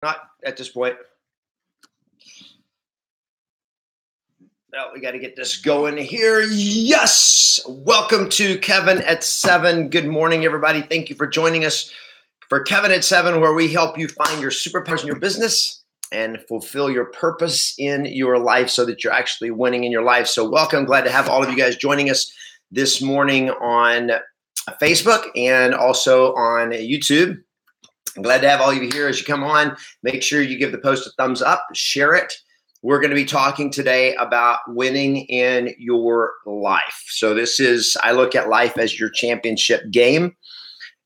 Not at this point. Well, we got to get this going here. Yes. Welcome to Kevin at 7. Good morning, everybody. Thank you for joining us for Kevin at 7, where we help you find your superpowers in your business and fulfill your purpose in your life so that you're actually winning in your life. So welcome. Glad to have all of you guys joining us this morning on Facebook and also on YouTube. I'm glad to have all of you here as you come on. Make sure you give the post a thumbs up, share it. We're going to be talking today about winning in your life. So I look at life as your championship game.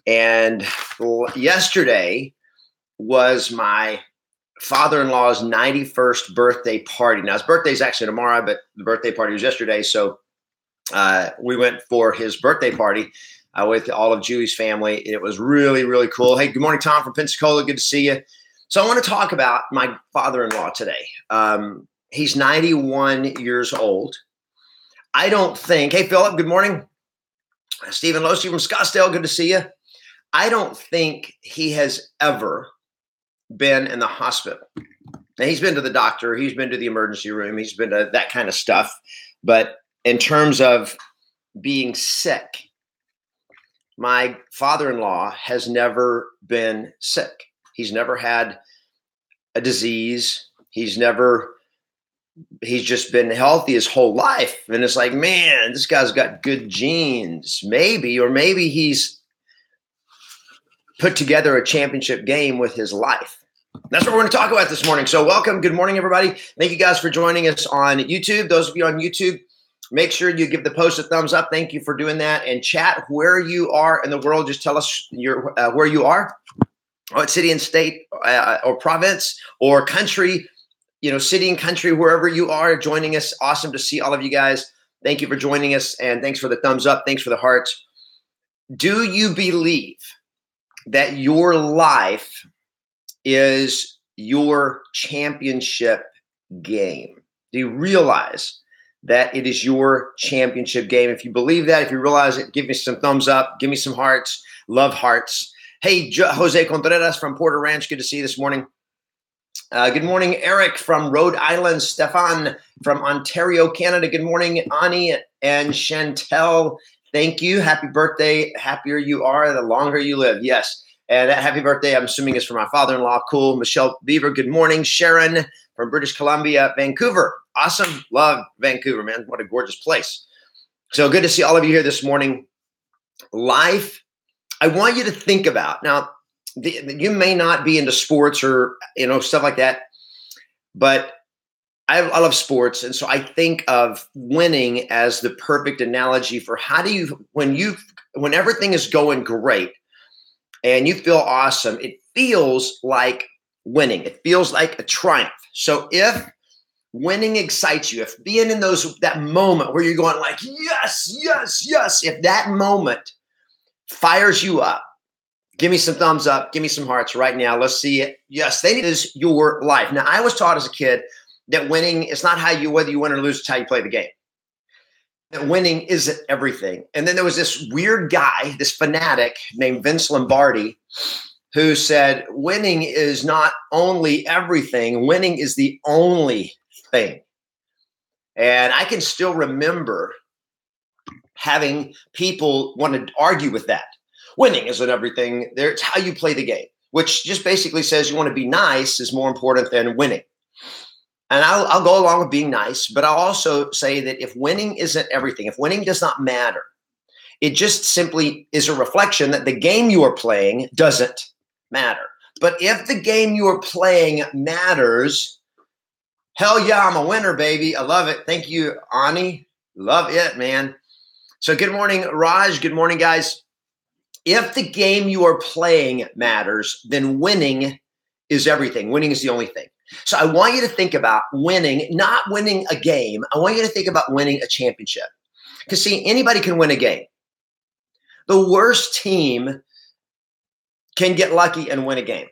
And yesterday was my father-in-law's 91st birthday party. Now, his birthday is actually tomorrow, but the birthday party was yesterday. So we went for his birthday party with all of Julie's family. It was really, really cool. Hey, good morning, Tom from Pensacola. Good to see you. So I want to talk about my father-in-law today. He's 91 years old. I don't think, hey, Philip, good morning. Stephen Losey from Scottsdale, good to see you. I don't think he has ever been in the hospital. Now, he's been to the doctor. He's been to the emergency room. He's been to that kind of stuff. But in terms of being sick, my father-in-law has never been sick. He's never had a disease. He's just been healthy his whole life. And it's like, man, this guy's got good genes. Maybe he's put together a championship game with his life. That's what we're going to talk about this morning. So welcome. Good morning, everybody. Thank you guys for joining us on YouTube. Those of you on YouTube, make sure you give the post a thumbs up. Thank you for doing that. And chat where you are in the world. Just tell us where you are. What city and state or province or country, city and country, wherever you are joining us. Awesome to see all of you guys. Thank you for joining us. And thanks for the thumbs up. Thanks for the hearts. Do you believe that your life is your championship game? Do you realize that it is your championship game? If you believe that, if you realize it, give me some thumbs up. Give me some hearts. Love hearts. Hey, Jose Contreras from Porter Ranch. Good to see you this morning. Good morning, Eric from Rhode Island. Stefan from Ontario, Canada. Good morning, Ani and Chantel. Thank you. Happy birthday. Happier you are, the longer you live. Yes. And that happy birthday, I'm assuming, is for my father-in-law. Cool. Michelle Beaver. Good morning. Sharon from British Columbia, Vancouver. Awesome. Love Vancouver, man. What a gorgeous place. So good to see all of you here this morning. Life. I want you to think about now. You may not be into sports or stuff like that, but I love sports, and so I think of winning as the perfect analogy for how do you when everything is going great and you feel awesome. It feels like winning. It feels like a triumph. So if winning excites you, if being in that moment where you're going like yes, yes, yes, if that moment fires you up, give me some thumbs up. Give me some hearts right now. Let's see it. Yes, that is your life. Now, I was taught as a kid that winning is not whether you win or lose, it's how you play the game. That winning isn't everything. And then there was this weird guy, this fanatic named Vince Lombardi, who said winning is not only everything, winning is the only thing. And I can still remember having people want to argue with that. Winning isn't everything. It's how you play the game, which just basically says you want to be nice is more important than winning. And I'll go along with being nice, but I'll also say that if winning isn't everything, if winning does not matter, it just simply is a reflection that the game you are playing doesn't matter. But if the game you are playing matters, hell yeah, I'm a winner, baby. I love it. Thank you, Ani. Love it, man. So good morning, Raj. Good morning, guys. If the game you are playing matters, then winning is everything. Winning is the only thing. So I want you to think about winning, not winning a game. I want you to think about winning a championship. Because see, anybody can win a game. The worst team can get lucky and win a game.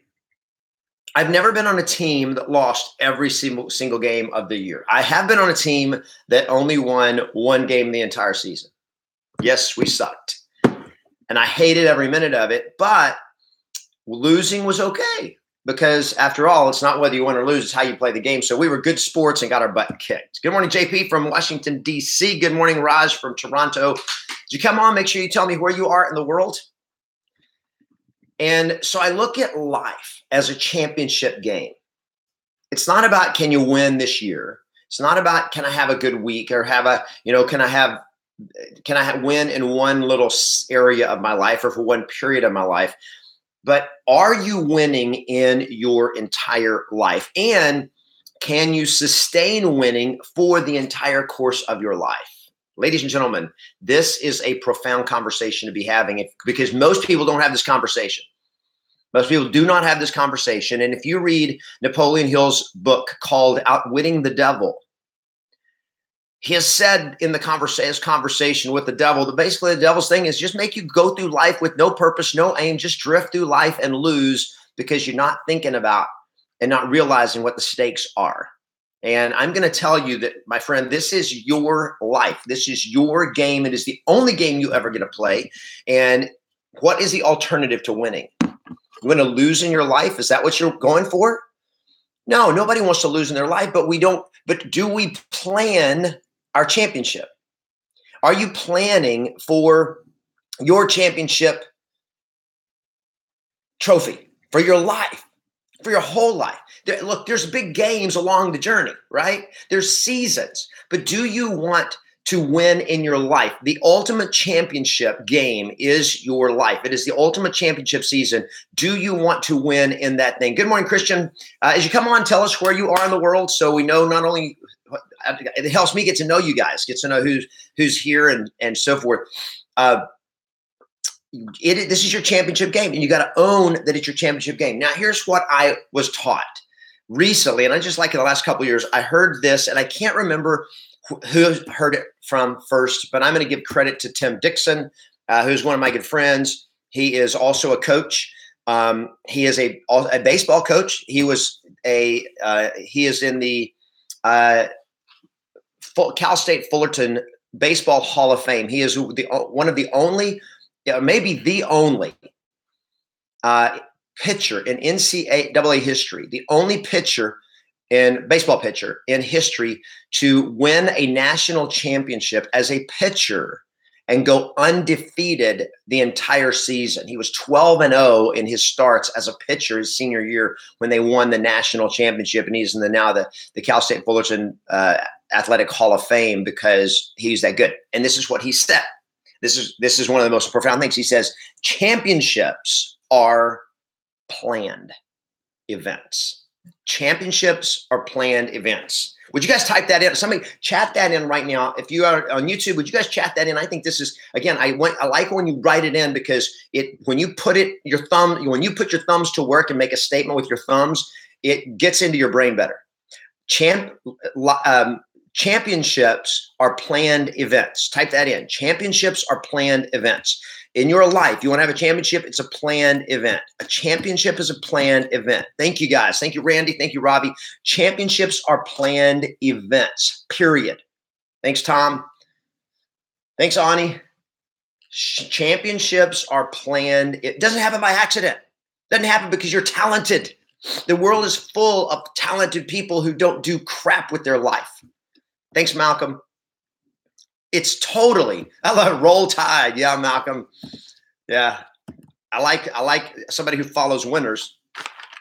I've never been on a team that lost every single game of the year. I have been on a team that only won one game the entire season. Yes, we sucked. And I hated every minute of it, but losing was okay. because after all, it's not whether you win or lose, it's how you play the game. So we were good sports and got our butt kicked. Good morning, JP from Washington, D.C. Good morning, Raj from Toronto. Did you come on? Make sure you tell me where you are in the world. And so I look at life as a championship game. It's not about can you win this year. It's not about can I have a good week or have a, can I win in one little area of my life or for one period of my life. But are you winning in your entire life? And can you sustain winning for the entire course of your life? Ladies and gentlemen, this is a profound conversation to be having because most people don't have this conversation. Most people do not have this conversation. And if you read Napoleon Hill's book called Outwitting the Devil, he has said in his conversation with the devil that basically the devil's thing is just make you go through life with no purpose, no aim, just drift through life and lose because you're not thinking about and not realizing what the stakes are. And I'm going to tell you that, my friend, this is your life. This is your game. It is the only game you ever get to play. And what is the alternative to winning? You want to lose in your life? Is that what you're going for? No, nobody wants to lose in their life, but do we plan our championship? Are you planning for your championship trophy for your life, for your whole life? Look, there's big games along the journey, right? There's seasons, but do you want to win in your life? The ultimate championship game is your life. It is the ultimate championship season. Do you want to win in that thing? Good morning, Christian. As you come on, tell us where you are in the world so we know not only it helps me get to know you guys, get to know who's here and so forth. This is your championship game, and you got to own that it's your championship game. Now, here's what I was taught recently, and I just like in the last couple of years, I heard this, and I can't remember who heard it from first, but I'm going to give credit to Tim Dixon, who's one of my good friends. He is also a coach. He is a baseball coach. He is in the Cal State Fullerton Baseball Hall of Fame. He is one of the only, maybe the only pitcher in NCAA history, the only baseball pitcher in history to win a national championship as a pitcher and go undefeated the entire season. He was 12-0 in his starts as a pitcher his senior year when they won the national championship, and he's in the Cal State Fullerton Athletic Hall of Fame because he's that good. And this is what he said. This is one of the most profound things. He says, championships are planned events. Championships are planned events. Would you guys type that in? Somebody chat that in right now. If you are on YouTube, would you guys chat that in? I think this is, again, I like when you write it in because when you put your thumbs to work and make a statement with your thumbs, it gets into your brain better. Championships are planned events. Type that in. Championships are planned events. In your life, you want to have a championship, it's a planned event. A championship is a planned event. Thank you, guys. Thank you, Randy. Thank you, Robbie. Championships are planned events, period. Thanks, Tom. Thanks, Ani. Championships are planned. It doesn't happen by accident. It doesn't happen because you're talented. The world is full of talented people who don't do crap with their life. Thanks, Malcolm. It's totally, I love Roll Tide. Yeah, Malcolm. Yeah. I like somebody who follows winners.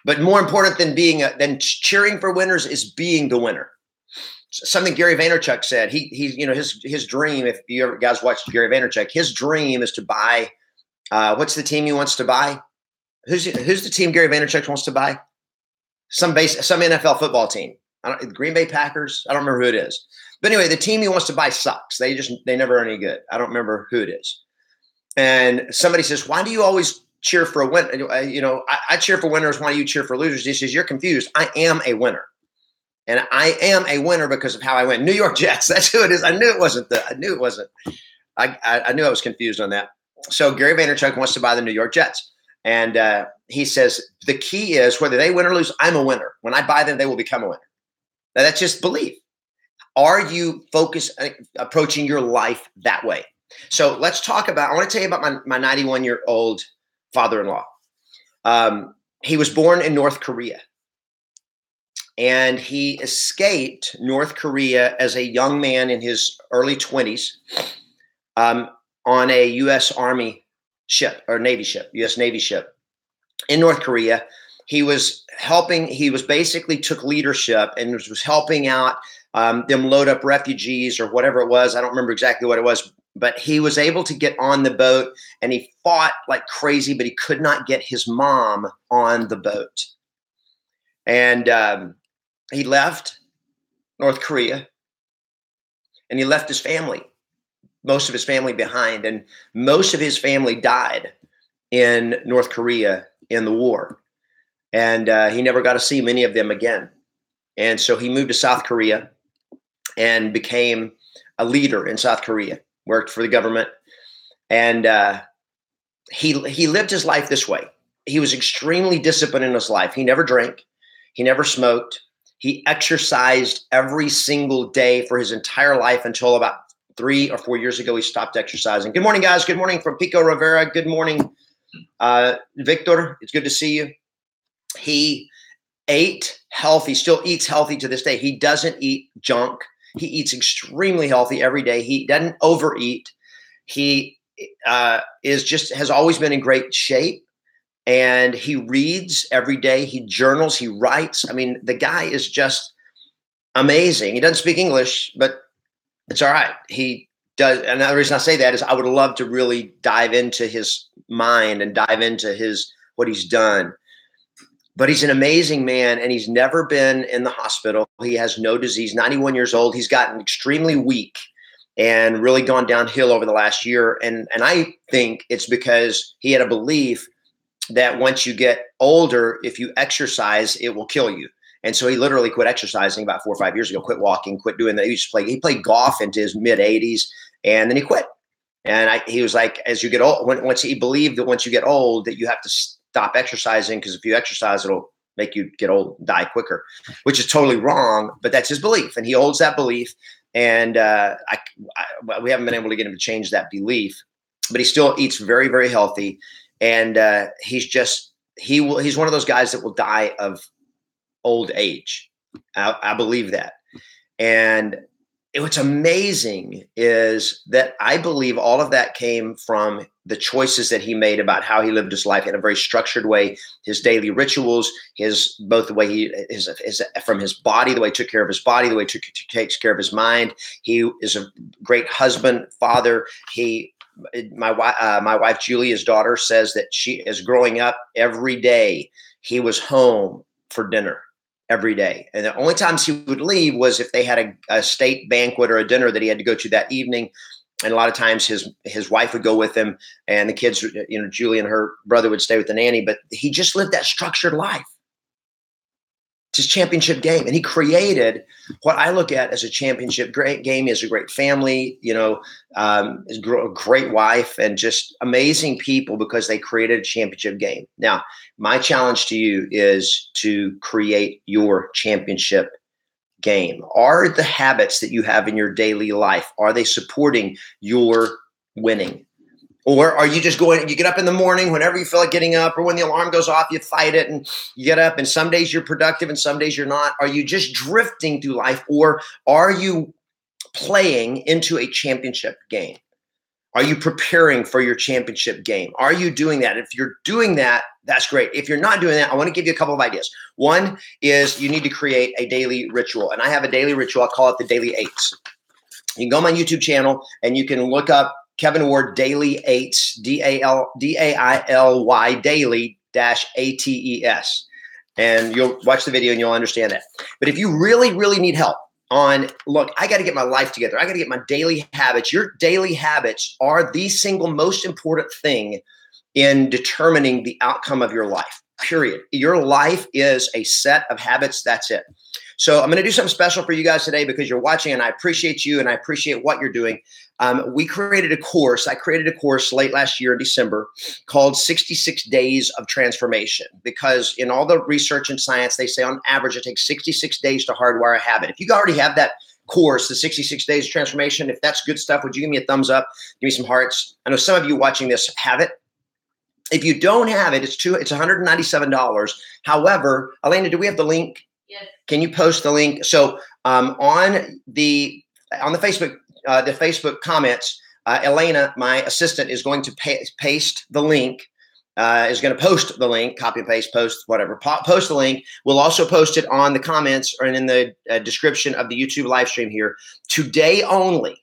But more important than cheering for winners is being the winner. Something Gary Vaynerchuk said. His dream, if you ever guys watched Gary Vaynerchuk, his dream is to buy what's the team he wants to buy? Who's the team Gary Vaynerchuk wants to buy? Some NFL football team. Green Bay Packers. I don't remember who it is. But anyway, the team he wants to buy sucks. They never are any good. I don't remember who it is. And somebody says, why do you always cheer for a win? I cheer for winners. Why do you cheer for losers? He says, you're confused. I am a winner. And I am a winner because of how I win. New York Jets. That's who it is. I knew it wasn't. I knew I was confused on that. So Gary Vaynerchuk wants to buy the New York Jets. And he says, the key is whether they win or lose, I'm a winner. When I buy them, they will become a winner. Now, that's just belief. Are you approaching your life that way? So let's talk about, I want to tell you about my 91-year-old father-in-law. He was born in North Korea, and he escaped North Korea as a young man in his early 20s on a U.S. Army ship or Navy ship, U.S. Navy ship in North Korea. He was basically took leadership and was helping out them load up refugees or whatever it was. I don't remember exactly what it was, but he was able to get on the boat, and he fought like crazy, but he could not get his mom on the boat. And he left North Korea, and he left his family, most of his family behind, and most of his family died in North Korea in the war. And he never got to see many of them again. And so he moved to South Korea and became a leader in South Korea, worked for the government. And he lived his life this way. He was extremely disciplined in his life. He never drank. He never smoked. He exercised every single day for his entire life until about 3 or 4 years ago, he stopped exercising. Good morning, guys. Good morning from Pico Rivera. Good morning, Victor. It's good to see you. He ate healthy, still eats healthy to this day. He doesn't eat junk. He eats extremely healthy every day. He doesn't overeat. He has always been in great shape, and he reads every day. He journals, he writes. I mean, the guy is just amazing. He doesn't speak English, but it's all right. He does. Another reason I say that is I would love to really dive into his mind and dive into what he's done. But he's an amazing man, and he's never been in the hospital. He has no disease, 91 years old. He's gotten extremely weak and really gone downhill over the last year. And I think it's because he had a belief that once you get older, if you exercise, it will kill you. And so he literally quit exercising about 4 or 5 years ago, quit walking, quit doing that. He played golf into his mid 80s, and then he quit. And he was like, as you get old, once he believed that once you get old, that you have to stop exercising, because if you exercise, it'll make you get old, die quicker, which is totally wrong. But that's his belief, and he holds that belief. And we haven't been able to get him to change that belief, but he still eats very, very healthy. And he's one of those guys that will die of old age. I believe that. And what's amazing is that I believe all of that came from the choices that he made about how he lived his life in a very structured way. His daily rituals, both the way from his body, the way he took care of his body, the way he takes care of his mind. He is a great husband, father. My wife Julie, his daughter, says that she is growing up every day. He was home for dinner every day. And the only times he would leave was if they had a state banquet or a dinner that he had to go to that evening. And a lot of times his wife would go with him, and the kids, Julie and her brother would stay with the nanny, but he just lived that structured life. It's his championship game. And he created what I look at as a championship game. He has a great family, a great wife, and just amazing people because they created a championship game. Now, my challenge to you is to create your championship game. Are the habits that you have in your daily life, are they supporting your winning? Or are you just you get up in the morning whenever you feel like getting up, or when the alarm goes off, you fight it and you get up, and some days you're productive and some days you're not? Are you just drifting through life, or are you playing into a championship game? Are you preparing for your championship game? Are you doing that? If you're doing that, that's great. If you're not doing that, I want to give you a couple of ideas. One is you need to create a daily ritual. And I have a daily ritual. I call it the Daily Eights. You can go on my YouTube channel and you can look up Kevin Ward Daily Eights, DAILY Daily -ATES. And you'll watch the video and you'll understand that. But if you really, really need help look, I got to get my life together. I got to get my daily habits. Your daily habits are the single most important thing in determining the outcome of your life, period. Your life is a set of habits. That's it. So I'm going to do something special for you guys today because you're watching, and I appreciate you and I appreciate what you're doing. We created a course. I created a course late last year in December called 66 Days of Transformation, because in all the research and science, they say on average, it takes 66 days to hardwire a habit. If you already have that course, the 66 Days of Transformation, if that's good stuff, would you give me a thumbs up? Give me some hearts. I know some of you watching this have it. If you don't have it, it's $197. However, Elena, do we have the link? Yes. Can you post the link? So on the Facebook comments, Elena, my assistant, is going to paste the link. Is going to post the link, copy and paste, post, whatever. Post the link. We'll also post it on the comments or in the description of the YouTube live stream here. Today only.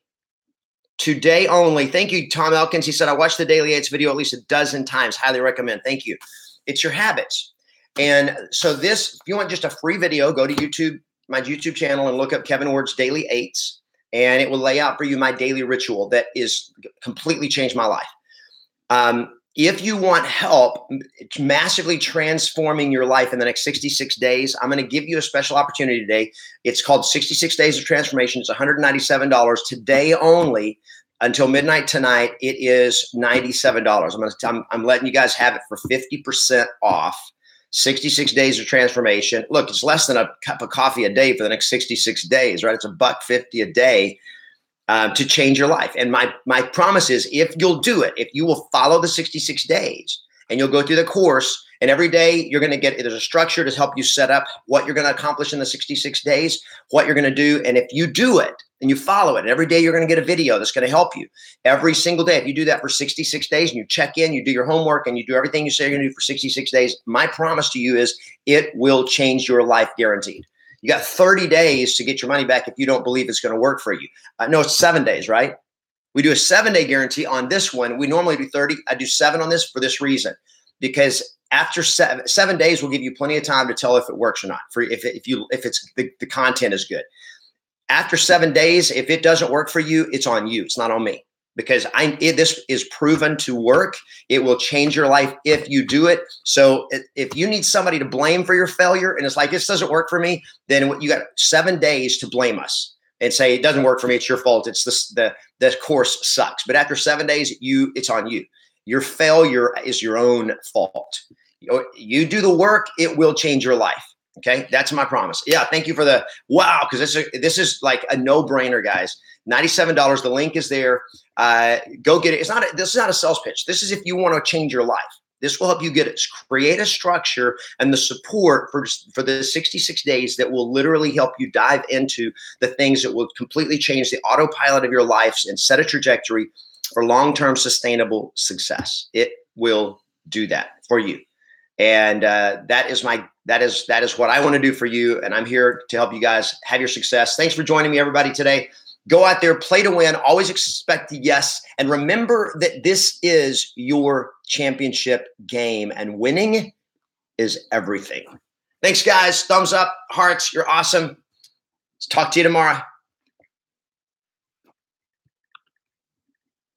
Today only. Thank you, Tom Elkins. He said, I watched the Daily 8s video at least a dozen times. Highly recommend. Thank you. It's your habits. And so this, if you want just a free video, go to YouTube, my YouTube channel, and look up Kevin Ward's Daily 8s. And it will lay out for you my daily ritual that is completely changed my life. If you want help massively transforming your life in the next 66 days, I'm going to give you a special opportunity today. It's called 66 Days of Transformation. It's $197 today only until midnight tonight. It is $97. I'm letting you guys have it for 50% off. 66 Days of Transformation. Look, it's less than a cup of coffee a day for the next 66 days, right? It's $1.50 a day. To change your life. And my promise is, if you'll do it, if you will follow the 66 days and you'll go through the course, and every day you're going to there's a structure to help you set up what you're going to accomplish in the 66 days, what you're going to do. And if you do it and you follow it, and every day you're going to get a video that's going to help you every single day. If you do that for 66 days and you check in, you do your homework, and you do everything you say you're going to do for 66 days, my promise to you is it will change your life, guaranteed. You got 30 days to get your money back if you don't believe it's going to work for you. No, it's 7 days, right? We do a 7-day guarantee on this one. We normally do 30. I do 7 on this for this reason, because after 7 days, we'll give you plenty of time to tell if it works or not. If the content is good. After 7 days, if it doesn't work for you, it's on you. It's not on me. Because this is proven to work. It will change your life if you do it. So if you need somebody to blame for your failure, and it's like, this doesn't work for me, then you got 7 days to blame us and say, it doesn't work for me. It's your fault. It's the course sucks. But after 7 days, it's on you. Your failure is your own fault. You do the work, it will change your life. Okay, that's my promise. Yeah, thank you for the wow, because this is like a no-brainer, guys. $97. The link is there. Go get it. This is not a sales pitch. This is if you want to change your life. This will help you create a structure and the support for the 66 days that will literally help you dive into the things that will completely change the autopilot of your life and set a trajectory for long-term sustainable success. It will do that for you. And that is what I want to do for you. And I'm here to help you guys have your success. Thanks for joining me, everybody, today. Go out there, play to win, always expect a yes. And remember that this is your championship game, and winning is everything. Thanks, guys. Thumbs up, hearts. You're awesome. Talk to you tomorrow.